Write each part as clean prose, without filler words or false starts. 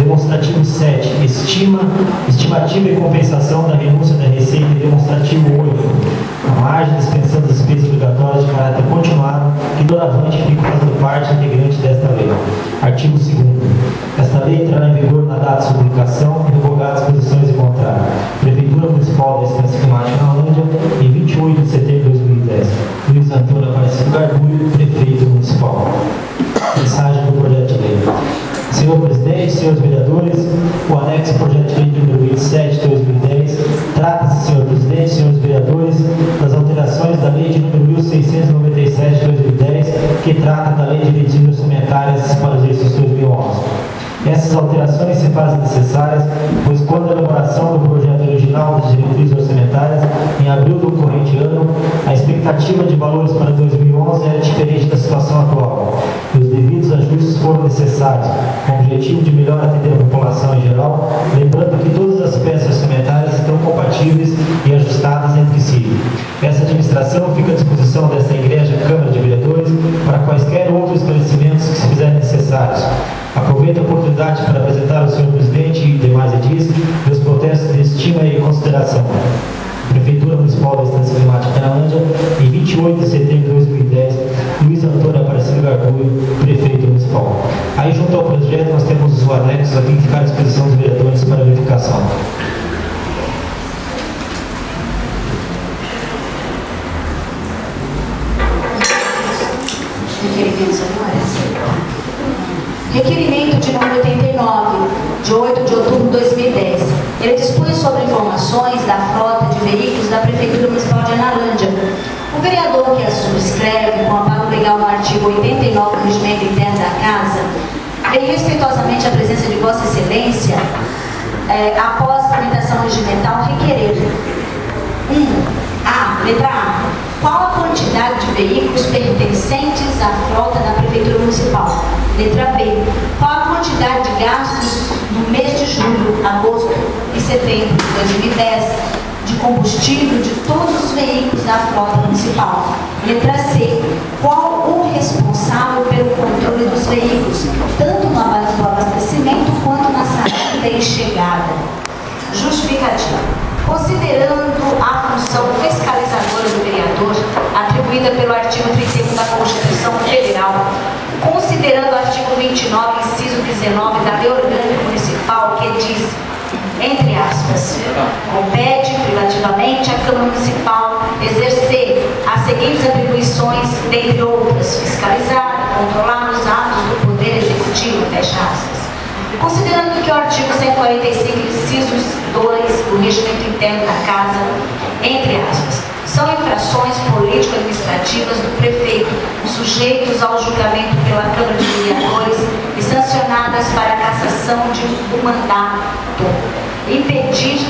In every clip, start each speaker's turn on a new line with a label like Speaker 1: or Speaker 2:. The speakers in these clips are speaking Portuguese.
Speaker 1: Demonstrativo 7. Estimativa e compensação da renúncia da receita. Demonstrativo 8. A margem de expensão das despesas obrigatórias de caráter continuado que doravante ficam fazendo parte integrante desta lei. Artigo 2º. Esta lei entrará em vigor na data de publicação e revogadas disposições em contrário. Prefeitura Municipal da Estância Climática na Holândia, em 28 de setembro de 2010. Luiz Antônio Aparecido Gargulho, Prefeito Municipal. Mensagem do projeto de lei. Senhor Presidente, senhores vereadores, o anexo ao projeto de lei número 27 de 2010 trata-se, senhor Presidente, senhores vereadores, das alterações da lei de número 1697 de 2010, que trata da lei de diretrizes orçamentárias para o exercício 2011. Essas alterações se fazem necessárias, pois quando a elaboração do projeto original das diretrizes orçamentárias, em abril do corrente ano, a expectativa de valores para 2011 era diferente da situação atual, e os devidos ajustes foram necessários, com o objetivo de melhor atender a população em geral, lembrando que todas as peças orçamentárias estão compatíveis e ajustadas entre si. Essa administração fica à disposição desta Igreja Câmara de Vereadores para quaisquer outros esclarecimentos que se fizerem necessários. Aproveito a oportunidade para apresentar ao senhor presidente e demais edis meus protestos de estima e consideração. Prefeitura Municipal da Estância Climática na Holândia, em 28 de setembro de 2010, Luiz Antônio Aparecido Gargulho, Prefeito Municipal. Aí, junto ao projeto, nós temos os anexos aqui que ficam à disposição dos vereadores para verificação.
Speaker 2: Requerimento de número 89, de 8 de outubro de 2010. Ele dispõe sobre informações da frota de veículos da Prefeitura Municipal de Analândia. O vereador que a subscreve, com amparo legal no artigo 89 do Regimento Interno da Casa, vem respeitosamente à presença de Vossa Excelência, após a tramitação regimental, requerer: letra A. Qual a quantidade de veículos pertencentes à frota da Prefeitura Municipal? Letra B. Qual a quantidade de gastos no mês de julho, agosto e setembro de 2010 de combustível de todos os veículos da frota municipal? Letra C. Qual o responsável pelo controle dos veículos, tanto no abastecimento quanto na saída e chegada? Justificativa. Considerando a função fiscalizadora do vereador, atribuída pelo artigo 31 da Constituição Federal, considerando o artigo 29, inciso 19 da Lei Orgânica Municipal, que diz, entre aspas, compete privativamente à Câmara Municipal exercer as seguintes atribuições, dentre outras: fiscalizar, controlar os atos do Poder Executivo, fecha aspas. Considerando que o artigo 145, incisos 2 do Regimento Interno da Casa, entre aspas, são infrações político-administrativas do prefeito, sujeitos ao julgamento pela Câmara de Vereadores e sancionadas para a cassação do mandato, impedir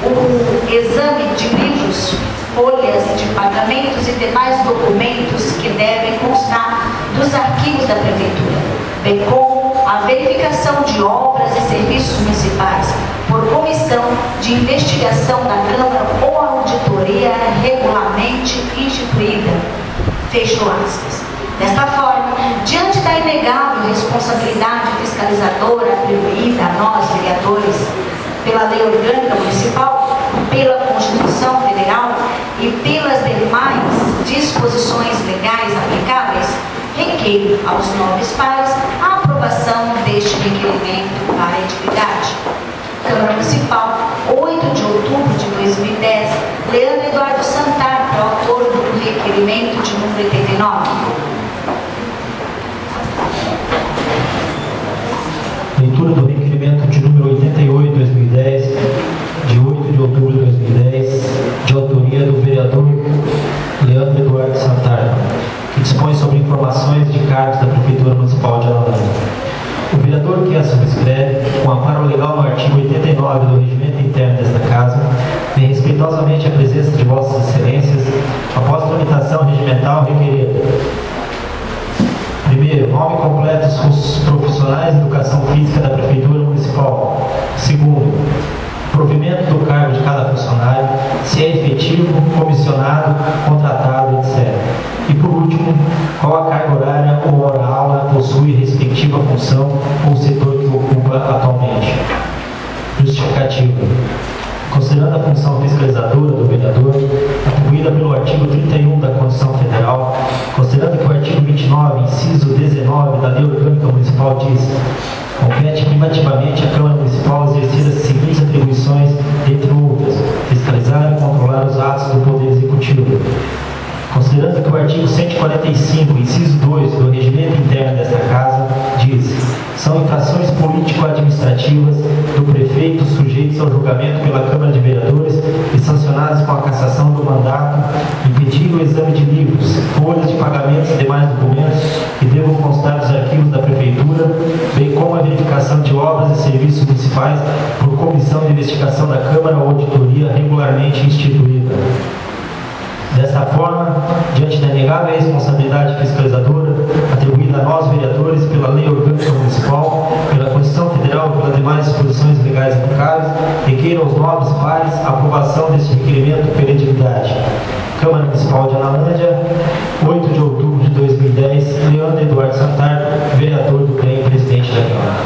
Speaker 2: o exame de livros, folhas de pagamentos e demais documentos que devem constar dos arquivos da Prefeitura, bem como a verificação de obras e serviços municipais por comissão de investigação da Câmara ou auditoria regularmente instituída. Fecho aspas. Desta forma, diante da inegável responsabilidade fiscalizadora atribuída a nós, vereadores, pela Lei Orgânica Municipal, pela Constituição Federal e pelas demais disposições legais aplicáveis, requeiro aos nobres pares a aprovação deste requerimento para atividade. Câmara Municipal, 8 de outubro de 2010, Leandro Eduardo Santana, autor do requerimento de número 89.
Speaker 1: Leitura do requerimento de número 88 de 2010, de 8 de outubro de 2010, de autoria do vereador Leandro Eduardo Santana, que dispõe sobre informações de cargos da Prefeitura Municipal de Analândia. O vereador que a subscreve, com amparo legal no artigo 89 do Regimento Interno desta Casa, vem respeitosamente à presença de Vossas Excelências, após tramitação regimental, requerer: primeiro, nome completo dos profissionais de educação física da Prefeitura Municipal. Segundo, provimento do cargo de cada funcionário, se é efetivo, comissionado, contratado, etc. E por último, qual a carga horária ou hora-aula possui respectiva função ou setor que ocupa atualmente. Justificativa. Considerando a função fiscalizadora do vereador, atribuída pelo artigo 31 da Constituição Federal, considerando que o artigo 29, inciso 19 da Lei Orgânica Municipal diz: compete privativamente à Câmara Municipal exercer as seguintes atribuições, entre outras: fiscalizar e controlar os atos do Poder Executivo. Considerando que o artigo 145, inciso 2 do Regimento Interno desta Casa diz: são infrações político-administrativas do prefeito sujeitos ao julgamento pela Câmara de Vereadores e sancionadas com a cassação do mandato, impedir o exame de livros, folhas de pagamentos e demais documentos que devam constar nos arquivos da Prefeitura, bem como a verificação de obras e serviços municipais por comissão de investigação da Câmara ou auditoria regularmente instituída. Desta forma, diante da inegável responsabilidade fiscalizadora atribuída a nós, vereadores, pela Lei Orgânica Municipal, pela Constituição Federal e pelas demais disposições legais aplicáveis, requeiro aos nobres pares a aprovação deste requerimento por elegibilidade. Câmara Municipal de Analândia, 8 de outubro de 2010, Leandro Eduardo Santarco, vereador do DEM, presidente da Câmara.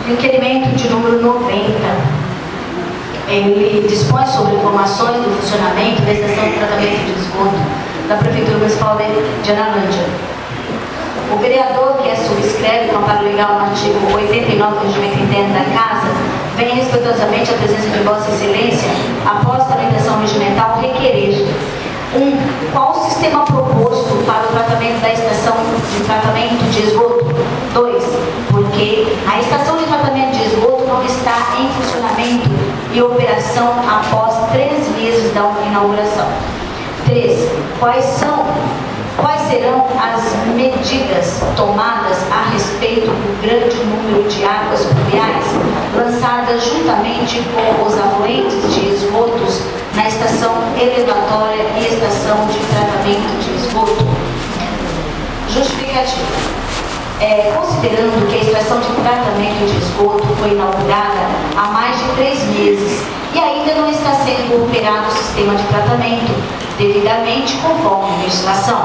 Speaker 2: Requerimento de número 90. Ele dispõe sobre informações do funcionamento da estação de tratamento de esgoto da Prefeitura Municipal de Analândia. O vereador que subscreve o amparo legal no artigo 89 do Regimento Interno da Casa vem respeitosamente à presença de Vossa Excelência, após tramitação regimental, requerer: 1. Qual o sistema proposto para o tratamento da estação de tratamento de esgoto? 2. Porque a estação de tratamento de esgoto não está em funcionamento e operação após 3 meses da inauguração. 3. Quais serão as medidas tomadas a respeito do grande número de águas pluviais lançadas juntamente com os afluentes de esgotos na estação elevatória e estação de tratamento de esgoto? Justificativa. Considerando que a estação de tratamento de esgoto foi inaugurada há mais de 3 meses e ainda não está sendo operado o sistema de tratamento devidamente conforme a legislação,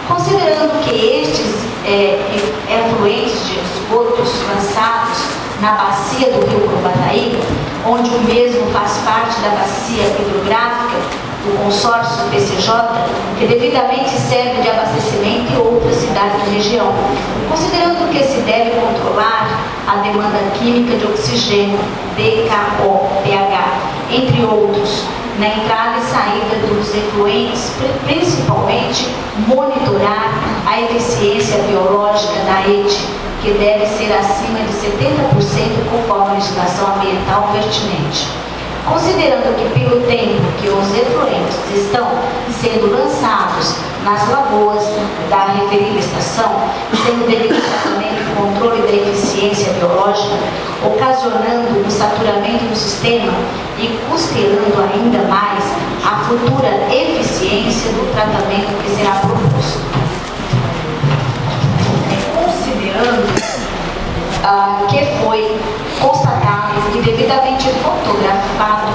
Speaker 2: considerando que estes efluentes de esgotos lançados na bacia do Rio Curubataí, onde o mesmo faz parte da bacia hidrográfica do consórcio PCJ, que devidamente serve de abastecimento em outras cidades da região, considerando que se deve controlar a demanda química de oxigênio, DKO-pH, entre outros, na entrada e saída dos efluentes, principalmente monitorar a eficiência biológica da ET, que deve ser acima de 70% conforme a legislação ambiental pertinente. Considerando que pelo tempo que os efluentes estão sendo lançados nas lagoas da referida estação, sendo delicadamente o controle da eficiência biológica, ocasionando um saturamento do sistema e custeando ainda mais a futura eficiência do tratamento que será proposto. Considerando que foi constatado e devidamente fotografado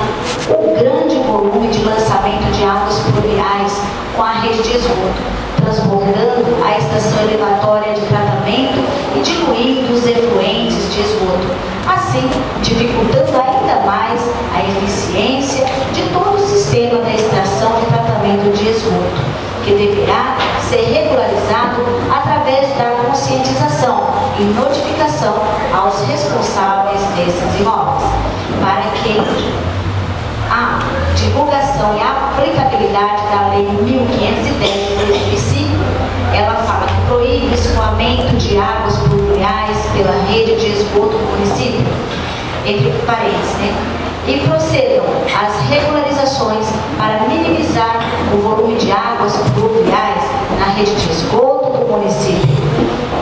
Speaker 2: o grande volume de lançamento de águas pluviais com a rede de esgoto, transbordando a estação elevatória de tratamento e diluindo os efluentes de esgoto, assim dificultando ainda mais a eficiência de todo o sistema da estação de tratamento de esgoto, que deverá ser regularizado através da conscientização e notificação aos responsáveis desses imóveis, para que a divulgação e a aplicabilidade da Lei 1510 de 2005, ela fala que proíbe o escoamento de águas pluviais pela rede de esgoto do município, entre parênteses, e procedam às regularizações para minimizar o volume de águas pluviais na rede de esgoto do município,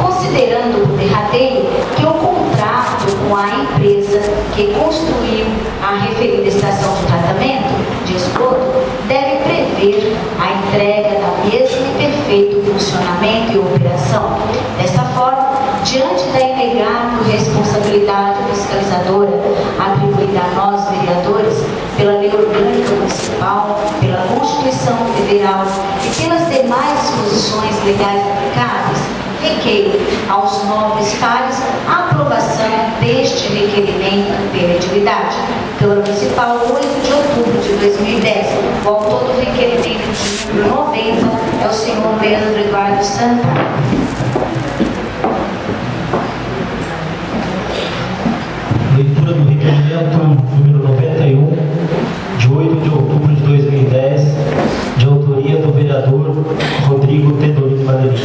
Speaker 2: considerando derradeiro que o contrato com a empresa que construiu a referida estação de tratamento de esgoto deve prever a entrega da mesma em perfeito funcionamento e operação. Desta forma, diante da inegável responsabilidade fiscalizadora atribuída a nós, vereadores, pela Lei Orgânica Municipal, pela Constituição Federal e pelas demais disposições legais aplicáveis, requer comuniquei aos nobres pares a aprovação deste requerimento de elegibilidade. Câmara Municipal, 8 de outubro de 2010. O autor do requerimento de número 90 é o senhor Leandro Eduardo Santana.
Speaker 1: Leitura do requerimento número 91, de 8 de outubro de 2010, de autoria do vereador Rodrigo Tedolini Valerini,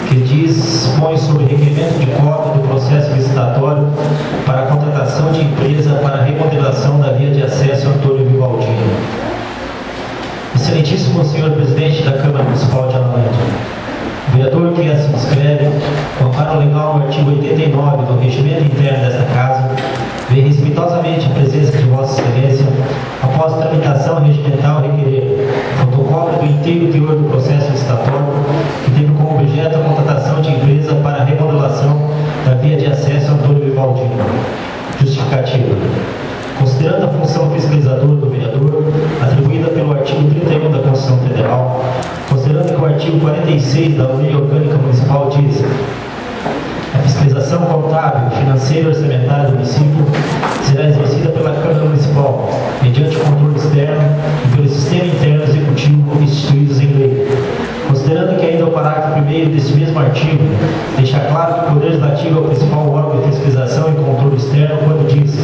Speaker 1: que dispõe sobre requerimento de cópia do processo licitatório para a contratação de empresa para a remodelação da via de acesso Antônio Vivaldino. Excelentíssimo senhor presidente da Câmara Municipal de Analândia, o vereador que assim escreve, com amparo legal no artigo 89 do regimento interno desta Casa, vem respeitosamente a presença de Vossa Excelência, após tramitação regimental, requerer fotocópia do inteiro teor do processo licitatório, que teve como objeto a contratação de empresa para a remodelação da via de acesso Antônio Vivaldino. Justificativa. Considerando a função fiscalizadora do vereador, atribuída pelo artigo 31 da Constituição Federal, considerando que o artigo 46 da Lei Orgânica Municipal diz: a fiscalização contábil, financeira e orçamentária do município será exercida pela Câmara Municipal, mediante controle externo e pelo sistema interno executivo instituídos em lei. Considerando que ainda o parágrafo 1º desse mesmo artigo deixa claro que o Poder Legislativo é o principal órgão de fiscalização e controle externo, quando diz: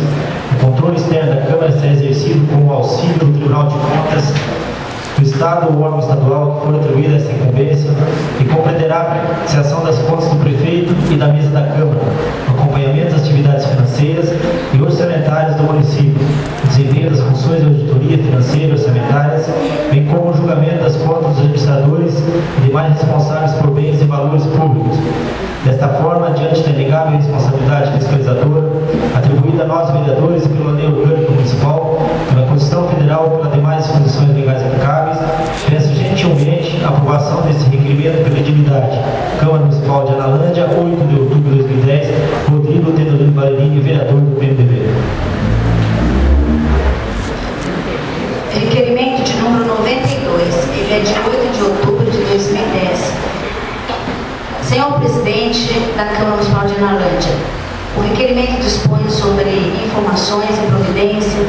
Speaker 1: o controle externo da Câmara será exercido com o auxílio do Tribunal de Contas do Estado ou órgão estadual que for atribuída essa incumbência, e compreenderá a apreciação das contas do prefeito e da mesa da Câmara, o acompanhamento das atividades financeiras e orçamentárias do município, o desempenho das funções de auditoria financeira e orçamentárias, bem como o julgamento das contas dos administradores e demais responsáveis por bens e valores públicos. Desta forma, diante da inegável responsabilidade fiscalizadora atribuída a nós vereadores pela Lei Orgânica Municipal, pela Constituição Federal e pelas demais disposições legais aplicáveis, peço gentilmente a aprovação desse requerimento pela elegibilidade. Câmara Municipal de Analândia, 8 de outubro de 2010, Rodrigo Tedolini Valerini, vereador do PMDB.
Speaker 2: Requerimento de número 92, ele é de 8 de outubro de 2010. Senhor presidente da Câmara Municipal de Analândia, o requerimento dispõe sobre informações e providência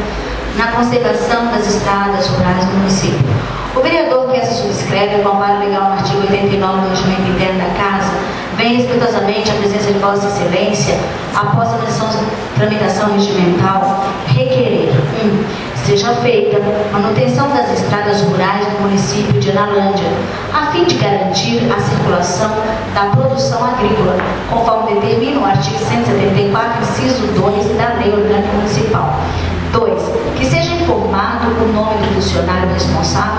Speaker 2: na conservação das estradas rurais do município. O vereador que essa subscreve, com amparo legal no artigo 89 do regimento interno da Casa, vem respeitosamente à presença de Vossa Excelência, após a tramitação regimental, requerer: 1. Seja feita manutenção das estradas rurais do município de Analândia, a fim de garantir a circulação da produção agrícola, conforme determina o artigo 174, inciso 2 da Lei Orgânica Municipal. 2. Que seja informado o nome do funcionário responsável